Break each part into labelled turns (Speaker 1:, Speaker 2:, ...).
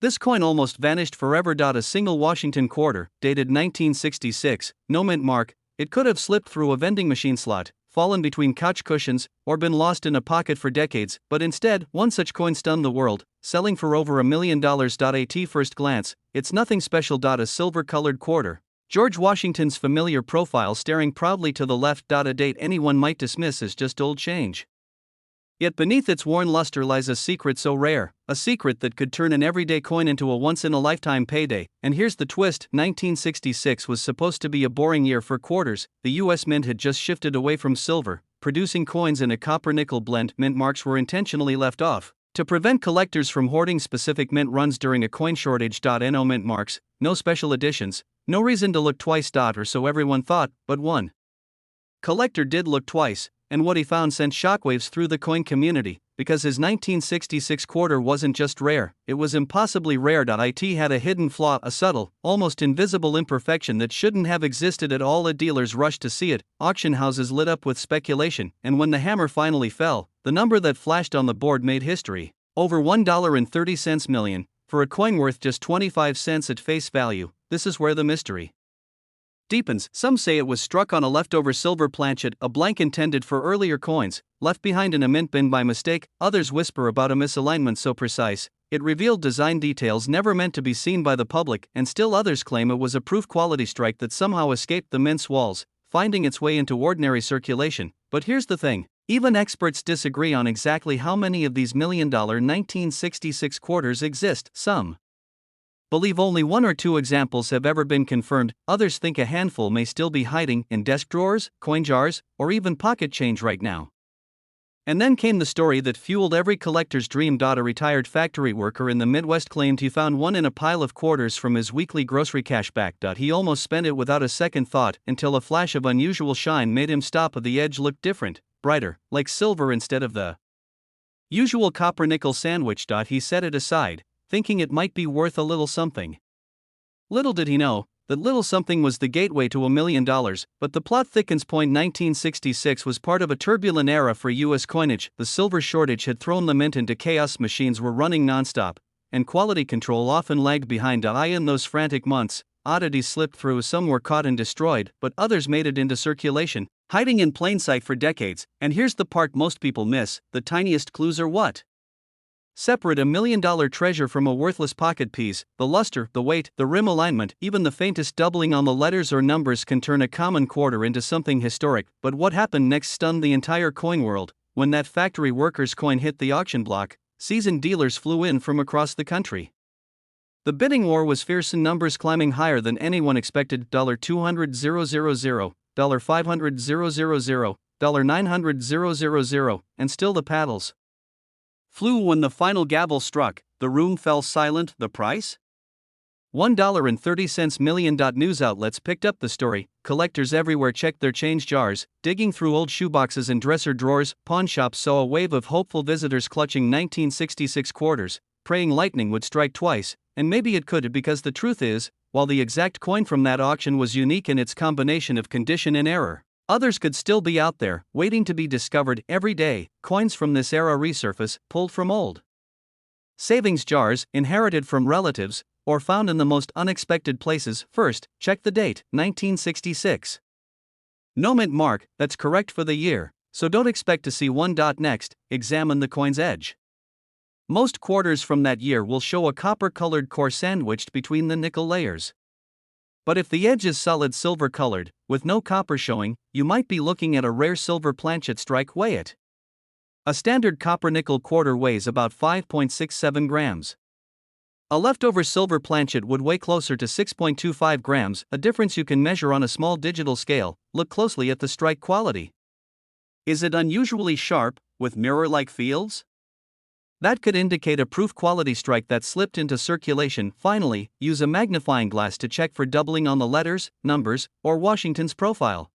Speaker 1: This coin almost vanished forever. A single Washington quarter, dated 1966, no mint mark. It could have slipped through a vending machine slot, fallen between couch cushions, or been lost in a pocket for decades, but instead, one such coin stunned the world, selling for over $1 million. At first glance, it's nothing special. A silver-colored quarter. George Washington's familiar profile staring proudly to the left. A date anyone might dismiss as just old change. Yet beneath its worn luster lies a secret so rare, a secret that could turn an everyday coin into a once-in-a-lifetime payday. And here's the twist: 1966 was supposed to be a boring year for quarters. The U.S. Mint had just shifted away from silver, producing coins in a copper-nickel blend. Mint marks were intentionally left off to prevent collectors from hoarding specific mint runs during a coin shortage. No mint marks, no special editions, no reason to look twice. Or so everyone thought, but one collector did look twice, and what he found sent shockwaves through the coin community, because his 1966 quarter wasn't just rare, it was impossibly rare. It had a hidden flaw, a subtle, almost invisible imperfection that shouldn't have existed at all. Dealers rushed to see it, auction houses lit up with speculation, and when the hammer finally fell, the number that flashed on the board made history. Over $1.30 million, for a coin worth just 25 cents at face value. This is where the mystery deepens. Some say it was struck on a leftover silver planchet, a blank intended for earlier coins, left behind in a mint bin by mistake. Others whisper about a misalignment so precise it revealed design details never meant to be seen by the public, and still others claim it was a proof quality strike that somehow escaped the mint's walls, finding its way into ordinary circulation. But here's the thing: even experts disagree on exactly how many of these $1 million 1966 quarters exist. Some believe only one or two examples have ever been confirmed, others think a handful may still be hiding in desk drawers, coin jars, or even pocket change right now. And then came the story that fueled every collector's dream. A retired factory worker in the Midwest claimed he found one in a pile of quarters from his weekly grocery cashback. He almost spent it without a second thought until a flash of unusual shine made him stop. The edge looked different, brighter, like silver instead of the usual copper-nickel sandwich. He set it aside, thinking it might be worth a little something. Little did he know that little something was the gateway to $1 million, but the plot thickens. 1966 was part of a turbulent era for U.S. coinage. The silver shortage had thrown the mint into chaos, machines were running nonstop, and quality control often lagged behind. In those frantic months, oddities slipped through. Some were caught and destroyed, but others made it into circulation, hiding in plain sight for decades. And here's the part most people miss: the tiniest clues are what separate a $1 million treasure from a worthless pocket piece. The luster, the weight, the rim alignment, even the faintest doubling on the letters or numbers can turn a common quarter into something historic. But what happened next stunned the entire coin world. When that factory worker's coin hit the auction block, seasoned dealers flew in from across the country. The bidding war was fierce, and numbers climbing higher than anyone expected. $200,000, $500,000, $900,000, and still the paddles flew when the final gavel struck. The room fell silent. The price? $1.30 million. News outlets picked up the story. Collectors everywhere checked their change jars, digging through old shoeboxes and dresser drawers. Pawn shops saw a wave of hopeful visitors clutching 1966 quarters, praying lightning would strike twice, and maybe it could, because the truth is, while the exact coin from that auction was unique in its combination of condition and error, others could still be out there, waiting to be discovered. Every day, coins from this era resurface, pulled from old savings jars, inherited from relatives, or found in the most unexpected places. First, check the date: 1966. No mint mark, that's correct for the year, so don't expect to see one. Next, examine the coin's edge. Most quarters from that year will show a copper-colored core sandwiched between the nickel layers. But if the edge is solid silver-colored, with no copper showing, you might be looking at a rare silver planchet strike. Weigh it. A standard copper-nickel quarter weighs about 5.67 grams. A leftover silver planchet would weigh closer to 6.25 grams, a difference you can measure on a small digital scale. Look closely at the strike quality. Is it unusually sharp, with mirror-like fields? That could indicate a proof quality strike that slipped into circulation. Finally, use a magnifying glass to check for doubling on the letters, numbers, or Washington's profile.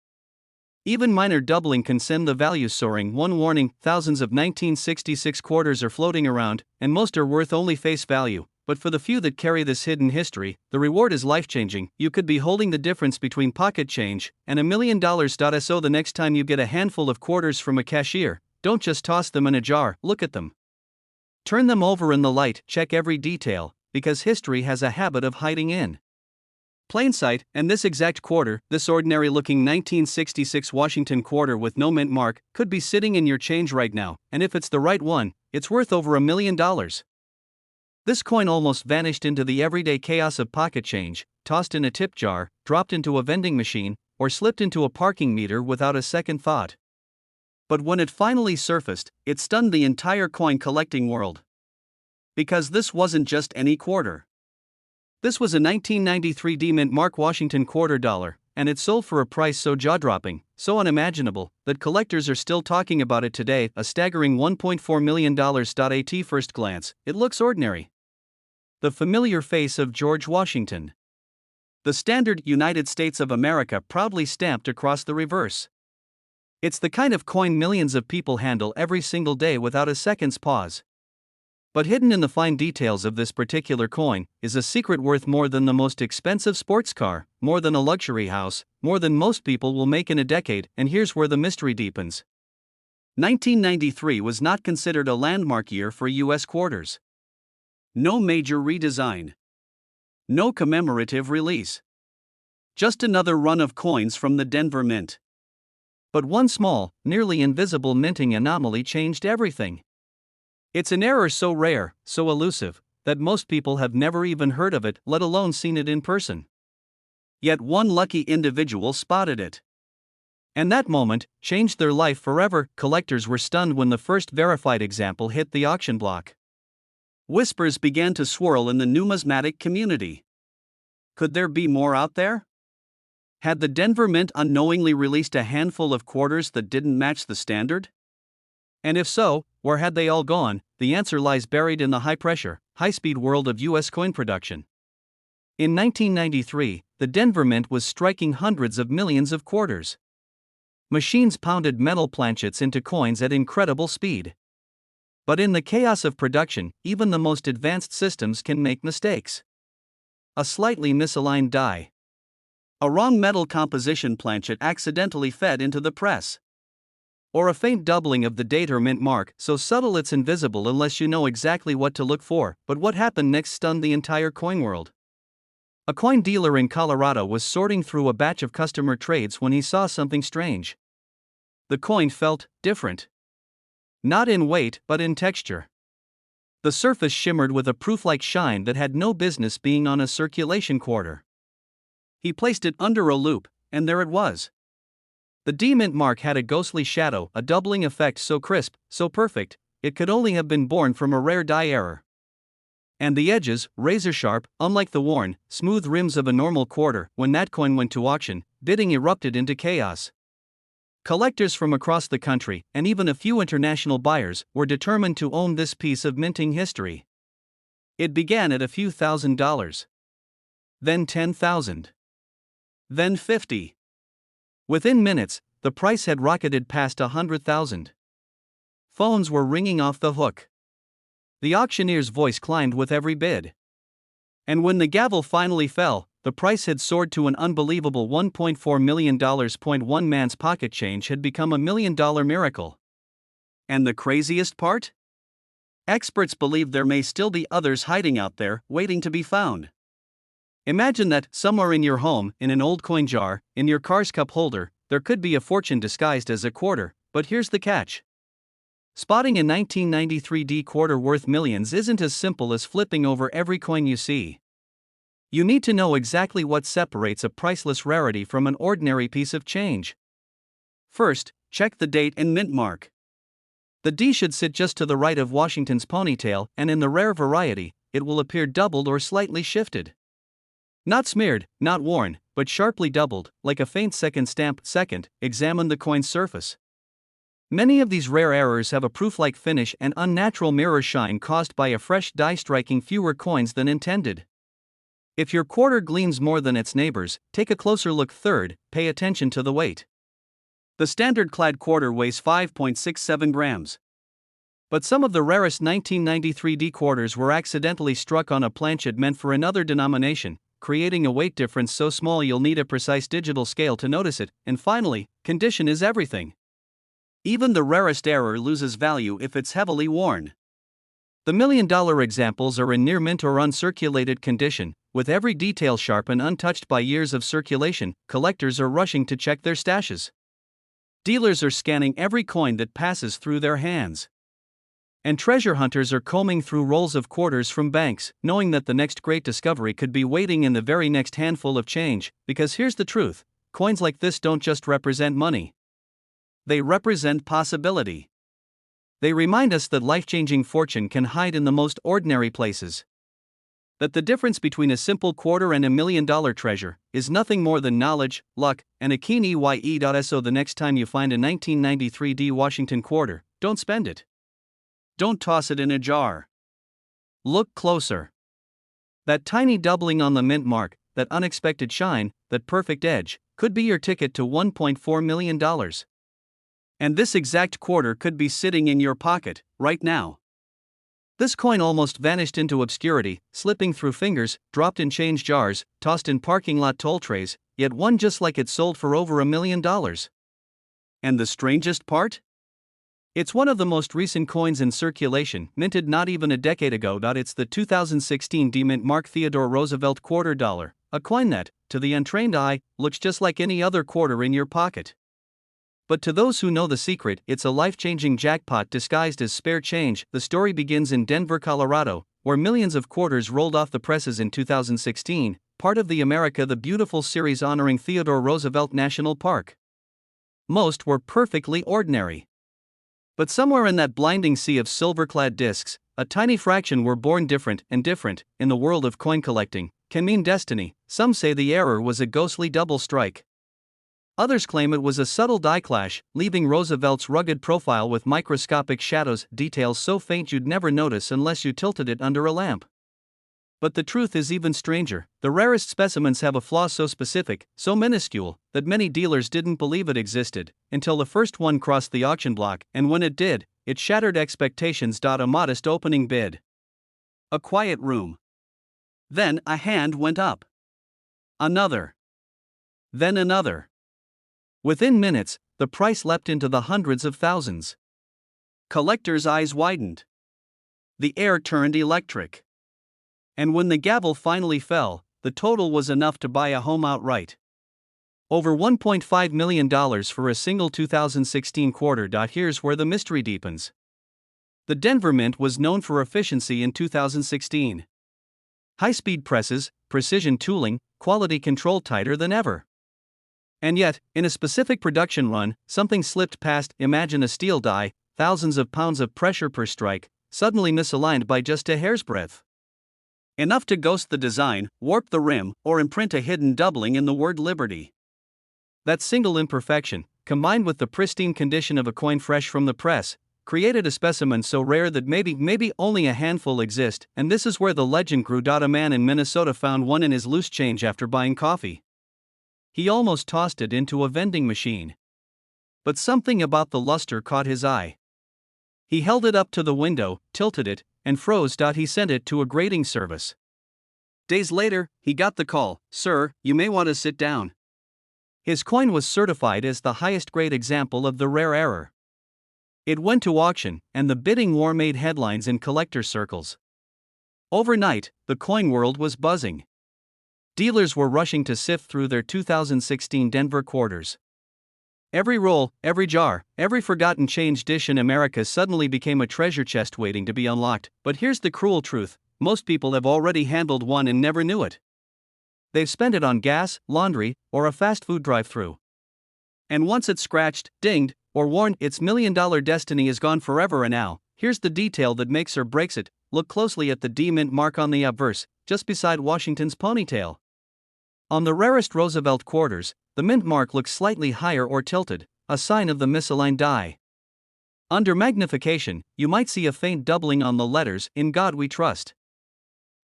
Speaker 1: Even minor doubling can send the value soaring. One warning: thousands of 1966 quarters are floating around, and most are worth only face value. But for the few that carry this hidden history, the reward is life-changing. You could be holding the difference between pocket change and $1 million. So the next time you get a handful of quarters from a cashier, don't just toss them in a jar, look at them. Turn them over in the light, check every detail. because history has a habit of hiding in plain sight, and this exact quarter, this ordinary looking 1966 Washington quarter with no mint mark, could be sitting in your change right now, and if it's the right one, it's worth over $1 million. This coin almost vanished into the everyday chaos of pocket change, tossed in a tip jar, dropped into a vending machine, or slipped into a parking meter without a second thought. But when it finally surfaced, it stunned the entire coin collecting world. Because this wasn't just any quarter. This was a 1993 D-Mint Mark Washington quarter dollar, and it sold for a price so jaw-dropping, so unimaginable, that collectors are still talking about it today, a staggering $1.4 million. At first glance, it looks ordinary. The familiar face of George Washington. The standard United States of America proudly stamped across the reverse. It's the kind of coin millions of people handle every single day without a second's pause. But hidden in the fine details of this particular coin is a secret worth more than the most expensive sports car, more than a luxury house, more than most people will make in a decade, and here's where the mystery deepens. 1993 was not considered a landmark year for U.S. quarters. No major redesign. No commemorative release. Just another run of coins from the Denver Mint. But one small, nearly invisible minting anomaly changed everything. It's an error so rare, so elusive, that most people have never even heard of it, let alone seen it in person. Yet one lucky individual spotted it. And that moment changed their life forever. Collectors were stunned when the first verified example hit the auction block. Whispers began to swirl in the numismatic community. Could there be more out there? Had the Denver Mint unknowingly released a handful of quarters that didn't match the standard? And if so, where had they all gone? The answer lies buried in the high-pressure, high-speed world of U.S. coin production. In 1993, the Denver Mint was striking hundreds of millions of quarters. Machines pounded metal planchets into coins at incredible speed. But in the chaos of production, even the most advanced systems can make mistakes. A slightly misaligned die. A wrong metal composition planchet accidentally fed into the press. Or a faint doubling of the date or mint mark, so subtle it's invisible unless you know exactly what to look for. But what happened next stunned the entire coin world. A coin dealer in Colorado was sorting through a batch of customer trades when he saw something strange. The coin felt different. Not in weight, but in texture. The surface shimmered with a proof-like shine that had no business being on a circulation quarter. He placed it under a loupe, and there it was. The D-Mint mark had a ghostly shadow, a doubling effect so crisp, so perfect, it could only have been born from a rare die error. And the edges, razor-sharp, unlike the worn, smooth rims of a normal quarter. When that coin went to auction, bidding erupted into chaos. Collectors from across the country, and even a few international buyers, were determined to own this piece of minting history. It began at a few $1,000s. Then $10,000. Then $50,000. Within minutes, the price had rocketed past $100,000. Phones were ringing off the hook. The auctioneer's voice climbed with every bid. And when the gavel finally fell, the price had soared to an unbelievable $1.4 million. One man's pocket change had become $1 million miracle. And the craziest part? Experts believe there may still be others hiding out there, waiting to be found. Imagine that, somewhere in your home, in an old coin jar, in your car's cup holder, there could be a fortune disguised as a quarter, but here's the catch. Spotting a 1993 D quarter worth millions isn't as simple as flipping over every coin you see. You need to know exactly what separates a priceless rarity from an ordinary piece of change. First, check the date and mint mark. The D should sit just to the right of Washington's ponytail, and in the rare variety, it will appear doubled or slightly shifted. Not smeared, not worn, but sharply doubled, like a faint second stamp. Second, examine the coin's surface. Many of these rare errors have a proof-like finish and unnatural mirror shine caused by a fresh die striking fewer coins than intended. If your quarter gleams more than its neighbors, take a closer look. Third, pay attention to the weight. The standard clad quarter weighs 5.67 grams. But some of the rarest 1993 D quarters were accidentally struck on a planchet meant for another denomination, creating a weight difference so small you'll need a precise digital scale to notice it. And finally, condition is everything. Even the rarest error loses value if it's heavily worn. The $1,000,000 examples are in near mint or uncirculated condition, with every detail sharp and untouched by years of circulation. Collectors are rushing to check their stashes. Dealers are scanning every coin that passes through their hands. And treasure hunters are combing through rolls of quarters from banks, knowing that the next great discovery could be waiting in the very next handful of change. Because here's the truth: coins like this don't just represent money. They represent possibility. They remind us that life-changing fortune can hide in the most ordinary places. That the difference between a simple quarter and $1,000,000 treasure is nothing more than knowledge, luck, and a keen eye. So the next time you find a 1993 D Washington quarter, don't spend it. Don't toss it in a jar. Look closer. That tiny doubling on the mint mark, that unexpected shine, that perfect edge, could be your ticket to $1.4 million. And this exact quarter could be sitting in your pocket, right now. This coin almost vanished into obscurity, slipping through fingers, dropped in change jars, tossed in parking lot toll trays, yet one just like it sold for over $1,000,000. And the strangest part? It's one of the most recent coins in circulation, minted not even a decade ago. It's the 2016 D-Mint Mark Theodore Roosevelt quarter dollar, a coin that, to the untrained eye, looks just like any other quarter in your pocket. But to those who know the secret, it's a life-changing jackpot disguised as spare change. The story begins in Denver, Colorado, where millions of quarters rolled off the presses in 2016, part of the America the Beautiful series honoring Theodore Roosevelt National Park. Most were perfectly ordinary. But somewhere in that blinding sea of silver-clad discs, a tiny fraction were born different, and different, in the world of coin collecting, can mean destiny. Some say the error was a ghostly double strike. Others claim it was a subtle die clash, leaving Roosevelt's rugged profile with microscopic shadows, details so faint you'd never notice unless you tilted it under a lamp. But the truth is even stranger. The rarest specimens have a flaw so specific, so minuscule, that many dealers didn't believe it existed, until the first one crossed the auction block, and when it did, it shattered expectations. A modest opening bid. A quiet room. Then a hand went up. Another. Then another. Within minutes, the price leapt into the hundreds of thousands. Collectors' eyes widened. The air turned electric. And when the gavel finally fell, the total was enough to buy a home outright. Over $1.5 million for a single 2016 quarter. Here's where the mystery deepens. The Denver Mint was known for efficiency in 2016. High-speed presses, precision tooling, quality control tighter than ever. And yet, in a specific production run, something slipped past. Imagine a steel die, thousands of pounds of pressure per strike, suddenly misaligned by just a hair's breadth. Enough to ghost the design, warp the rim, or imprint a hidden doubling in the word liberty. That single imperfection, combined with the pristine condition of a coin fresh from the press, created a specimen so rare that maybe only a handful exist. And this is where the legend grew. A man in Minnesota found one in his loose change after buying coffee. He almost tossed it into a vending machine. But something about the luster caught his eye. He held it up to the window, tilted it, and froze. He sent it to a grading service. Days later, he got the call, "Sir, you may want to sit down." His coin was certified as the highest grade example of the rare error. It went to auction, and the bidding war made headlines in collector circles. Overnight, the coin world was buzzing. Dealers were rushing to sift through their 2016 Denver quarters. Every roll, every jar, every forgotten change dish in America suddenly became a treasure chest waiting to be unlocked. But here's the cruel truth: most people have already handled one and never knew it. They've spent it on gas, laundry, or a fast food drive-thru. And once it's scratched, dinged, or worn, its $1,000,000 destiny is gone forever. And now, here's the detail that makes or breaks it. Look closely at the D-Mint mark on the obverse, just beside Washington's ponytail. On the rarest Roosevelt quarters, the mint mark looks slightly higher or tilted, a sign of the misaligned die. Under magnification, you might see a faint doubling on the letters, "In God We Trust."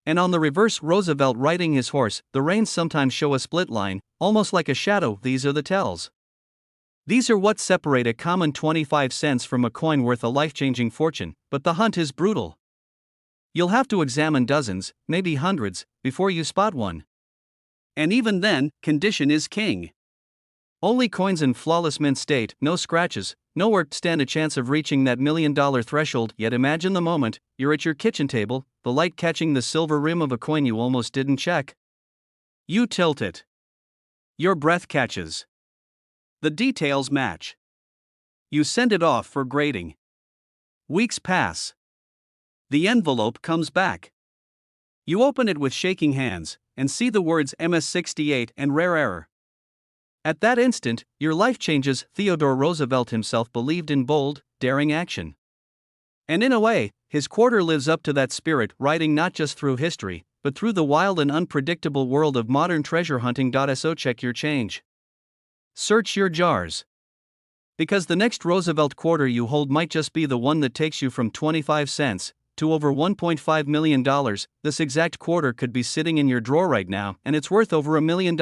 Speaker 1: And on the reverse, Roosevelt riding his horse, the reins sometimes show a split line, almost like a shadow. These are the tells. These are what separate a common 25 cents from a coin worth a life-changing fortune, but the hunt is brutal. You'll have to examine dozens, maybe hundreds, before you spot one. And even then, condition is king. Only coins in flawless mint state, no scratches, nowhere stand a chance of reaching that $1 million threshold. Yet imagine the moment, you're at your kitchen table, the light catching the silver rim of a coin you almost didn't check. You tilt it. Your breath catches. The details match. You send it off for grading. Weeks pass. The envelope comes back. You open it with shaking hands, and see the words MS-68 and rare error. At that instant, your life changes. Theodore Roosevelt himself believed in bold, daring action. And in a way, his quarter lives up to that spirit, riding not just through history, but through the wild and unpredictable world of modern treasure hunting. So check your change. Search your jars. Because the next Roosevelt quarter you hold might just be the one that takes you from 25 cents to over $1.5 million. This exact quarter could be sitting in your drawer right now, and it's worth over $1 million.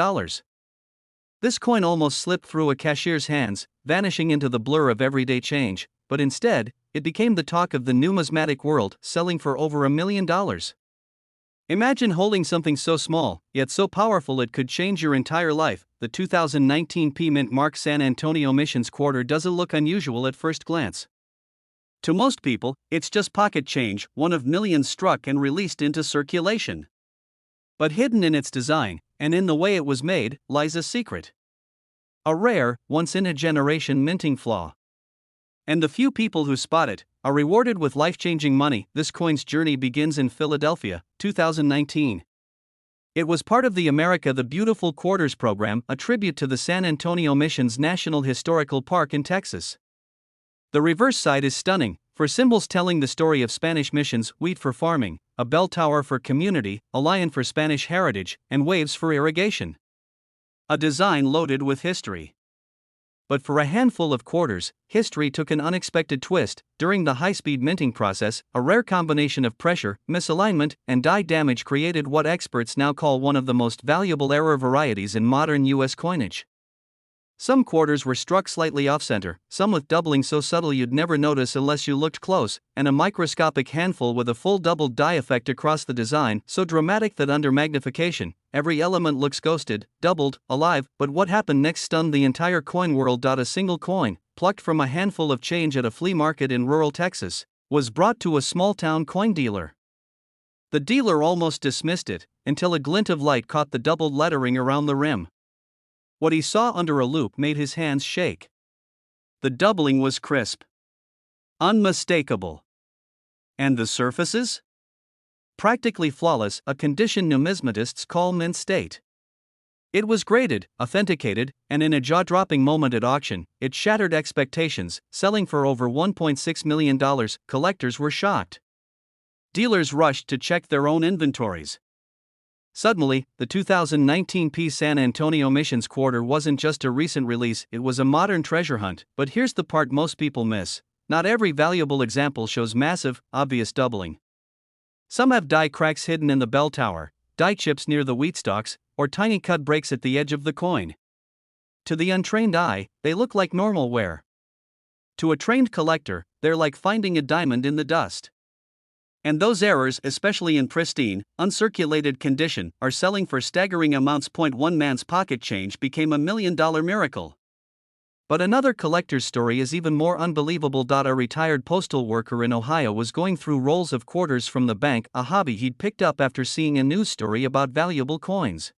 Speaker 1: This coin almost slipped through a cashier's hands, vanishing into the blur of everyday change, but instead, it became the talk of the numismatic world, selling for over $1 million. Imagine holding something so small, yet so powerful it could change your entire life. The 2019 P Mint Mark San Antonio Missions quarter doesn't look unusual at first glance. To most people, it's just pocket change, one of millions struck and released into circulation. But hidden in its design, and in the way it was made, lies a secret. A rare, once-in-a-generation minting flaw. And the few people who spot it are rewarded with life-changing money. This coin's journey begins in Philadelphia, 2019. It was part of the America the Beautiful Quarters program, a tribute to the San Antonio Missions National Historical Park in Texas. The reverse side is stunning, for symbols telling the story of Spanish missions: wheat for farming, a bell tower for community, a lion for Spanish heritage, and waves for irrigation. A design loaded with history. But for a handful of quarters, history took an unexpected twist. During the high-speed minting process, a rare combination of pressure, misalignment, and die damage created what experts now call one of the most valuable error varieties in modern U.S. coinage. Some quarters were struck slightly off-center, some with doubling so subtle you'd never notice unless you looked close, and a microscopic handful with a full doubled die effect across the design, so dramatic that under magnification, every element looks ghosted, doubled, alive. But what happened next stunned the entire coin world. A single coin, plucked from a handful of change at a flea market in rural Texas, was brought to a small-town coin dealer. The dealer almost dismissed it, until a glint of light caught the doubled lettering around the rim. What he saw under a loupe made his hands shake. The doubling was crisp, unmistakable. And the surfaces? Practically flawless, a condition numismatists call mint state. It was graded, authenticated, and in a jaw-dropping moment at auction, it shattered expectations, selling for over $1.6 million. Collectors were shocked. Dealers rushed to check their own inventories. Suddenly, the 2019 P San Antonio Missions quarter wasn't just a recent release, it was a modern treasure hunt. But here's the part most people miss: not every valuable example shows massive, obvious doubling. Some have die cracks hidden in the bell tower, die chips near the wheat stalks, or tiny cut breaks at the edge of the coin. To the untrained eye, they look like normal wear. To a trained collector, they're like finding a diamond in the dust. And those errors, especially in pristine, uncirculated condition, are selling for staggering amounts. One man's pocket change became $1 million miracle. But another collector's story is even more unbelievable. A retired postal worker in Ohio was going through rolls of quarters from the bank, a hobby he'd picked up after seeing a news story about valuable coins.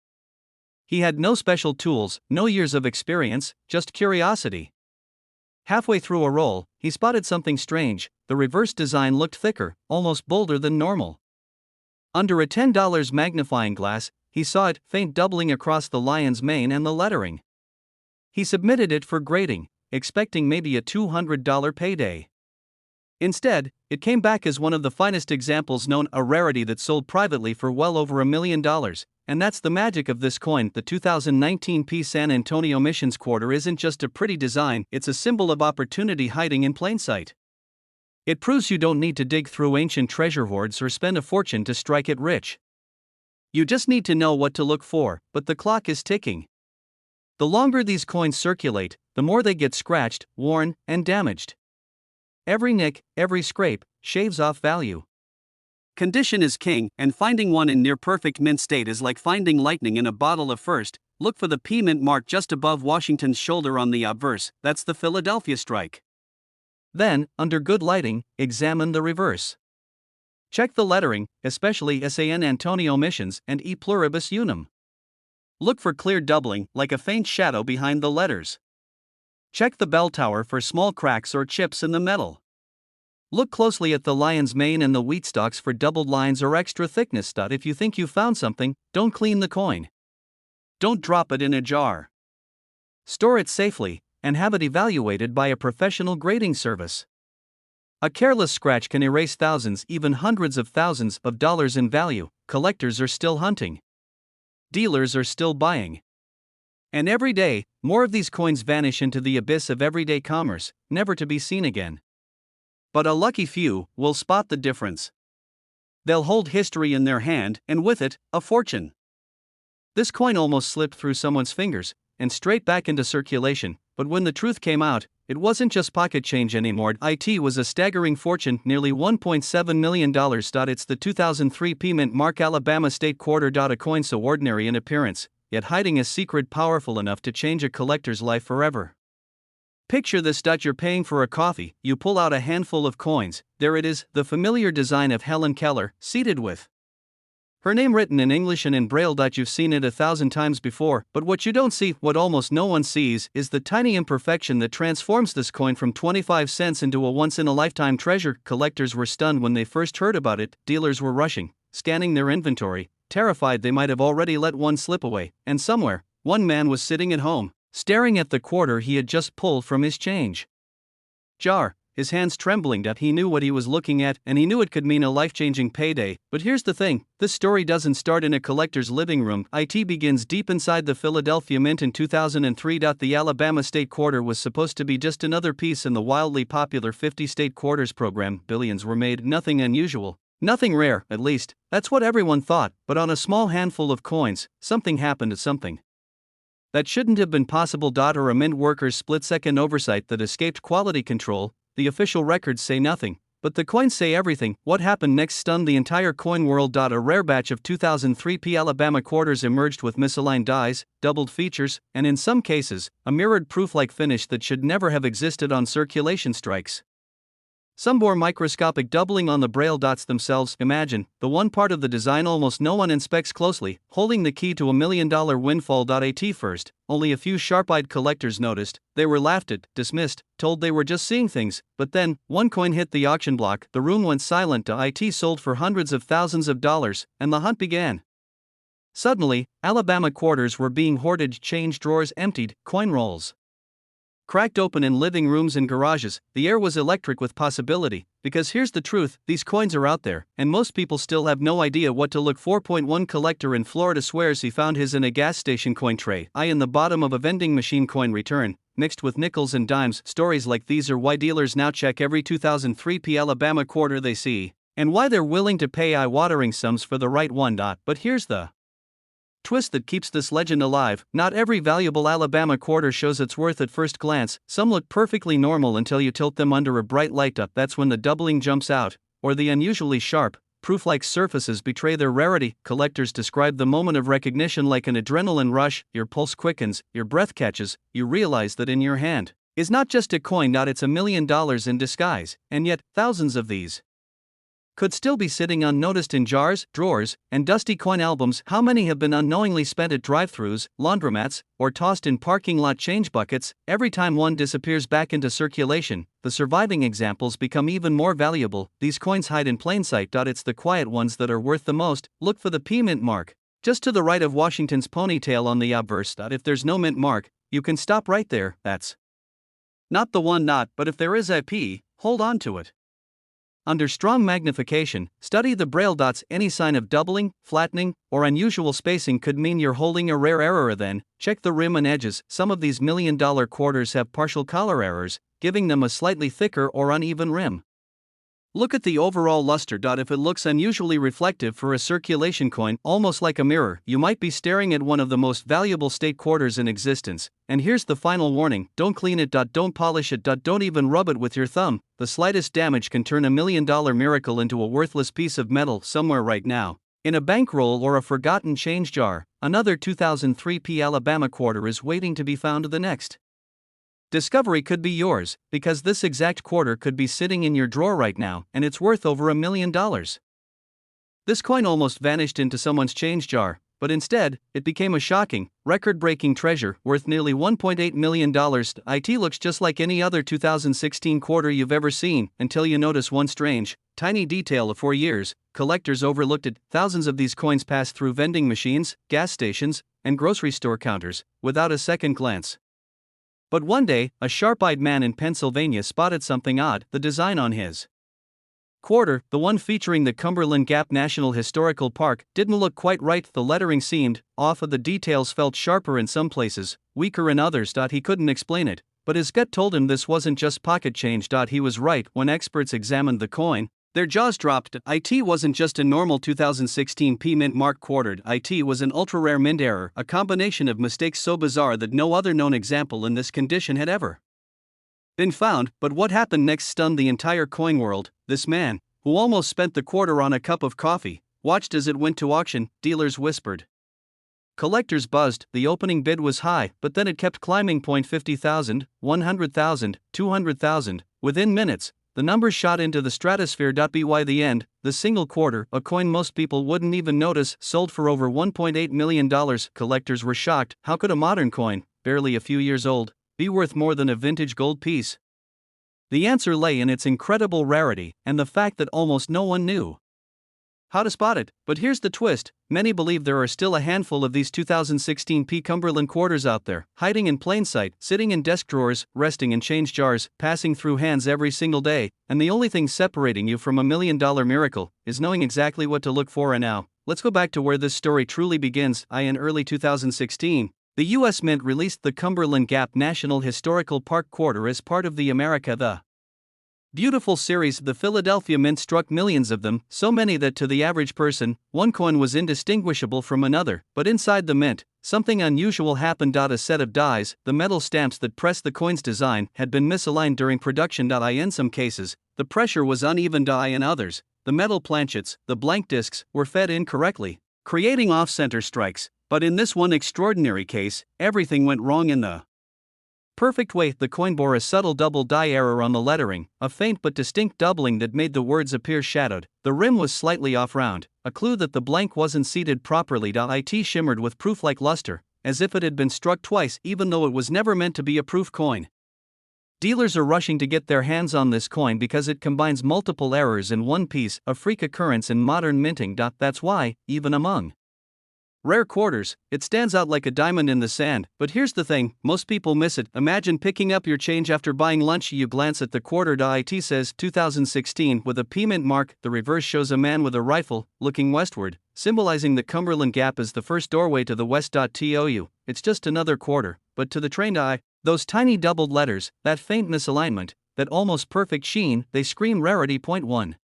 Speaker 1: He had no special tools, no years of experience, just curiosity. Halfway through a roll, he spotted something strange. The reverse design looked thicker, almost bolder than normal. Under a $10 magnifying glass, he saw it, faint doubling across the lion's mane and the lettering. He submitted it for grading, expecting maybe a $200 payday. Instead, it came back as one of the finest examples known, a rarity that sold privately for well over $1 million. And that's the magic of this coin. The 2019 P San Antonio Missions quarter isn't just a pretty design, it's a symbol of opportunity hiding in plain sight. It proves you don't need to dig through ancient treasure hoards or spend a fortune to strike it rich. You just need to know what to look for, but the clock is ticking. The longer these coins circulate, the more they get scratched, worn, and damaged. Every nick, every scrape, shaves off value. Condition is king, and finding one in near-perfect mint state is like finding lightning in a bottle of first. Look for the P mint mark just above Washington's shoulder on the obverse, that's the Philadelphia strike. Then, under good lighting, examine the reverse. Check the lettering, especially San Antonio Missions and E Pluribus Unum. Look for clear doubling, like a faint shadow behind the letters. Check the bell tower for small cracks or chips in the metal. Look closely at the lion's mane and the wheat stalks for doubled lines or extra thickness. If you think you found something, don't clean the coin. Don't drop it in a jar. Store it safely, and have it evaluated by a professional grading service. A careless scratch can erase thousands, even hundreds of thousands of dollars in value. Collectors are still hunting. Dealers are still buying. And every day, more of these coins vanish into the abyss of everyday commerce, never to be seen again. But a lucky few will spot the difference. They'll hold history in their hand, and with it, a fortune. This coin almost slipped through someone's fingers, and straight back into circulation, but when the truth came out, it wasn't just pocket change anymore. It was a staggering fortune, nearly $1.7 million. It's the 2003 P mint mark Alabama State quarter. A coin so ordinary in appearance, yet hiding a secret powerful enough to change a collector's life forever. Picture this. You're paying for a coffee, you pull out a handful of coins, there it is, the familiar design of Helen Keller, seated with her name written in English and in Braille. You've seen it 1,000 times before, but what you don't see, what almost no one sees, is the tiny imperfection that transforms this coin from 25 cents into a once-in-a-lifetime treasure. Collectors were stunned when they first heard about it, dealers were rushing, scanning their inventory, terrified they might have already let one slip away, and somewhere, one man was sitting at home, staring at the quarter he had just pulled from his change jar, his hands trembling. He knew what he was looking at, and he knew it could mean a life-changing payday. But here's the thing, this story doesn't start in a collector's living room. It begins deep inside the Philadelphia Mint in 2003. The Alabama State Quarter was supposed to be just another piece in the wildly popular 50-state quarters program. Billions were made, nothing unusual, nothing rare, at least, that's what everyone thought. But on a small handful of coins, something happened. Something that shouldn't have been possible. Or a mint worker's split-second oversight that escaped quality control. The official records say nothing, but the coins say everything. What happened next stunned the entire coin world. A rare batch of 2003 P Alabama quarters emerged with misaligned dies, doubled features, and in some cases, a mirrored proof-like finish that should never have existed on circulation strikes. Some bore microscopic doubling on the Braille dots themselves. Imagine, the one part of the design almost no one inspects closely, holding the key to $1 million windfall. At first, only a few sharp-eyed collectors noticed. They were laughed at, dismissed, told they were just seeing things. But then, one coin hit the auction block, the room went silent. It sold for hundreds of thousands of dollars, and the hunt began. Suddenly, Alabama quarters were being hoarded, change drawers emptied, coin rolls cracked open in living rooms and garages. The air was electric with possibility, because here's the truth, these coins are out there, and most people still have no idea what to look for. One collector in Florida swears he found his in a gas station coin tray, in the bottom of a vending machine coin return, mixed with nickels and dimes. Stories like these are why dealers now check every 2003 P Alabama quarter they see, and why they're willing to pay eye-watering sums for the right one. But here's the twist that keeps this legend alive. Not every valuable Alabama quarter shows its worth at first glance. Some look perfectly normal until you tilt them under a bright light. That's when the doubling jumps out, or the unusually sharp, proof-like surfaces betray their rarity. Collectors describe the moment of recognition like an adrenaline rush. Your pulse quickens, your breath catches, you realize that in your hand is not just a coin. It's $1 million in disguise, and yet, thousands of these could still be sitting unnoticed in jars, drawers, and dusty coin albums. How many have been unknowingly spent at drive-thrus, laundromats, or tossed in parking lot change buckets? Every time one disappears back into circulation, the surviving examples become even more valuable. These coins hide in plain sight. It's the quiet ones that are worth the most. Look for the P mint mark just to the right of Washington's ponytail on the obverse. If there's no mint mark, you can stop right there. That's not the one. But if there is a P, hold on to it. Under strong magnification, study the Braille dots. Any sign of doubling, flattening, or unusual spacing could mean you're holding a rare error. Then, check the rim and edges. Some of these $1 million quarters have partial color errors, giving them a slightly thicker or uneven rim. Look at the overall luster. If it looks unusually reflective for a circulation coin, almost like a mirror, you might be staring at one of the most valuable state quarters in existence. And here's the final warning: don't clean it. Don't polish it. Don't even rub it with your thumb. The slightest damage can turn $1 million miracle into a worthless piece of metal somewhere right now, in a bankroll or a forgotten change jar. Another 2003 Alabama quarter is waiting to be found. The next discovery could be yours, because this exact quarter could be sitting in your drawer right now, and it's worth over $1 million. This coin almost vanished into someone's change jar, but instead, it became a shocking, record-breaking treasure worth nearly $1.8 million. It looks just like any other 2016 quarter you've ever seen, until you notice one strange, tiny detail. For years, collectors overlooked it. Thousands of these coins passed through vending machines, gas stations, and grocery store counters, without a second glance. But one day, a sharp-eyed man in Pennsylvania spotted something odd: the design on his quarter, the one featuring the Cumberland Gap National Historical Park, didn't look quite right. The lettering seemed off, the details felt sharper in some places, weaker in others. He couldn't explain it, but his gut told him this wasn't just pocket change. He was right. When experts examined the coin, their jaws dropped. It wasn't just a normal 2016 mint mark quarter. It was an ultra-rare mint error, a combination of mistakes so bizarre that no other known example in this condition had ever been found. But what happened next stunned the entire coin world. This man, who almost spent the quarter on a cup of coffee, watched as it went to auction. Dealers whispered, collectors buzzed. The opening bid was high, but then it kept climbing. $50,000, $100,000, $200,000. Within minutes, the numbers shot into the stratosphere. By the end, the single quarter, a coin most people wouldn't even notice, sold for over $1.8 million. Collectors were shocked. How could a modern coin, barely a few years old, be worth more than a vintage gold piece? The answer lay in its incredible rarity, and the fact that almost no one knew how to spot it. But here's the twist: many believe there are still a handful of these 2016 Cumberland quarters out there, hiding in plain sight, sitting in desk drawers, resting in change jars, passing through hands every single day, and the only thing separating you from $1 million miracle is knowing exactly what to look for. And now, let's go back to where this story truly begins. In early 2016, the U.S. Mint released the Cumberland Gap National Historical Park quarter as part of the America the Beautiful series. The Philadelphia Mint struck millions of them, so many that to the average person, one coin was indistinguishable from another. But inside the mint, something unusual happened. A set of dies, the metal stamps that pressed the coin's design, had been misaligned during production. In some cases, the pressure was uneven. In others, the metal planchets, the blank discs, were fed incorrectly, creating off-center strikes. But in this one extraordinary case, everything went wrong in the perfect way. The coin bore a subtle double die error on the lettering, a faint but distinct doubling that made the words appear shadowed. The rim was slightly off-round, a clue that the blank wasn't seated properly. It shimmered with proof-like luster, as if it had been struck twice, even though it was never meant to be a proof coin. Dealers are rushing to get their hands on this coin because it combines multiple errors in one piece, a freak occurrence in modern minting. That's why, even among rare quarters, it stands out like a diamond in the sand. But here's the thing: most people miss it. Imagine picking up your change after buying lunch. You glance at the quarter. It says 2016 with a mint mark. The reverse shows a man with a rifle, looking westward, symbolizing the Cumberland Gap as the first doorway to the west. It's just another quarter, but to the trained eye, those tiny doubled letters, that faint misalignment, that almost perfect sheen, they scream rarity. One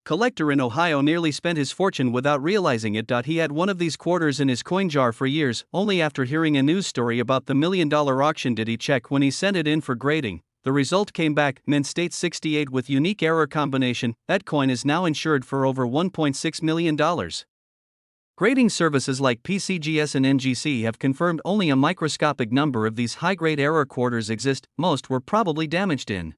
Speaker 1: collector in Ohio nearly spent his fortune without realizing it. He had one of these quarters in his coin jar for years. Only after hearing a news story about the $1 million auction did he check. When he sent it in for grading, the result came back: mint state 68 with unique error combination. That coin is now insured for over $1.6 million. Grading services like PCGS and NGC have confirmed only a microscopic number of these high-grade error quarters exist. Most were probably damaged in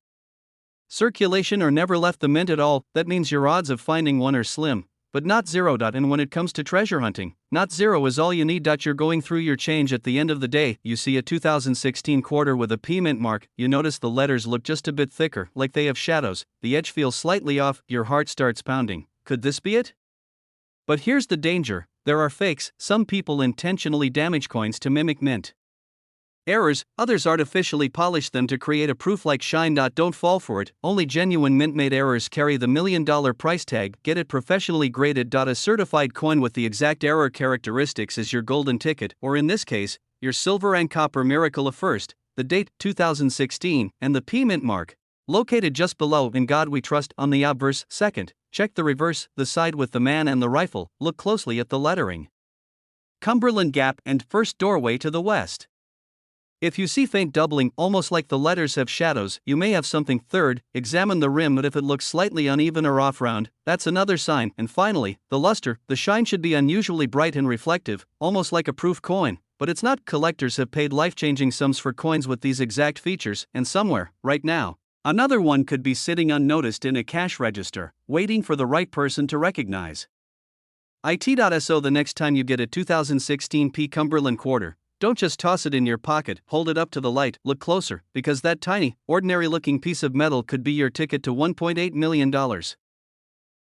Speaker 1: circulation or never left the mint at all. That means your odds of finding one are slim, but not zero. And when it comes to treasure hunting, not zero is all you need. You're going through your change at the end of the day, you see a 2016 quarter with a mint mark, you notice the letters look just a bit thicker, like they have shadows, the edge feels slightly off, your heart starts pounding. Could this be it? But here's the danger: there are fakes. Some people intentionally damage coins to mimic mint errors, others artificially polish them to create a proof-like shine. Don't fall for it. Only genuine mint-made errors carry the $1 million price tag. Get it professionally graded. A certified coin with the exact error characteristics as your golden ticket, or in this case, your silver and copper miracle. First, the date 2016 and the mint mark. Located just below "In God We Trust" on the obverse. Second, check the reverse, the side with the man and the rifle. Look closely at the lettering. Cumberland Gap and first doorway to the west. If you see faint doubling, almost like the letters have shadows, you may have something. Third, examine the rim, but if it looks slightly uneven or off round, that's another sign. And finally, the luster, the shine should be unusually bright and reflective, almost like a proof coin. But it's not. Collectors have paid life-changing sums for coins with these exact features, and somewhere, right now, another one could be sitting unnoticed in a cash register, waiting for the right person to recognize. It.so the next time you get a 2016 P Cumberland quarter, don't just toss it in your pocket, hold it up to the light, look closer, because that tiny, ordinary-looking piece of metal could be your ticket to $1.8 million.